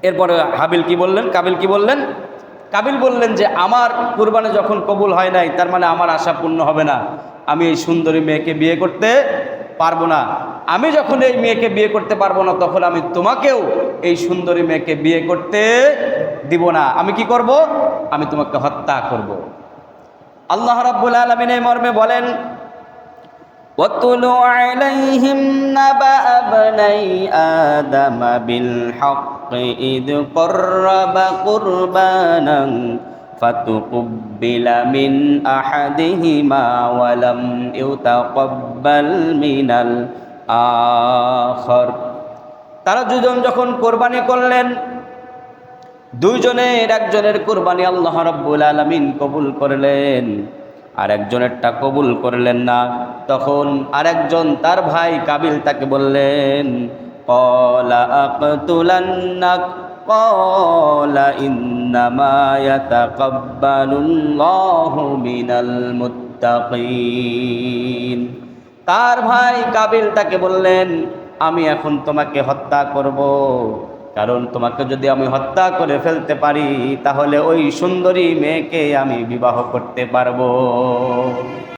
এরপরে হাবিল কি বললেন, কাবিল কি বললেন? কাবিল বললেন যে আমার কুরবানি যখন কবুল হয় নাই, তার মানে আমার আশা পূর্ণ হবে না, আমি এই সুন্দরী মেয়েকে বিয়ে করতে পারবো না। আমি যখন এই মেয়েকে বিয়ে করতে পারবো না, তখন আমি তোমাকেও এই সুন্দরী মেয়েকে বিয়ে করতে দিব না। আমি কি করব? আমি তোমাকে হত্যা করব। আল্লাহ রাব্বুল আলামিন এই মর্মে বলেন, وَاتْلُ عَلَيْهِمْ نَبَأَ ابْنَيْ آدَمَ بِالْحَقِّ إِذْ قَرَّبَا قُرْبَانًا فَتُقُبِّلَ مِنْ أَحَدِهِمَا وَلَمْ يُتَقَبَّلْ مِنَ الْآخَرِ। তারা দুজন যখন কোরবানি করলেন, দুইজনের একজনের কোরবানি আল্লাহ রাব্বুল আলামিন কবুল করলেন, আর একজনেরটা কবুল করলেন না। তখন আরেকজন তার ভাই কাবিল তাকে বললেন, ক্বালা আকতুলান্নাক ক্বালা ইন্নামা ইয়াতাকাব্বালুল্লাহু মিনাল মুত্তাকিন। তার ভাই কাবিল তাকে বললেন, আমি এখন তোমাকে হত্যা করব, কারণ তোমাকে যদি আমি হত্যা করে ফেলতে পারি, তাহলে ওই সুন্দরী মেয়েকে আমি বিবাহ করতে পারবো।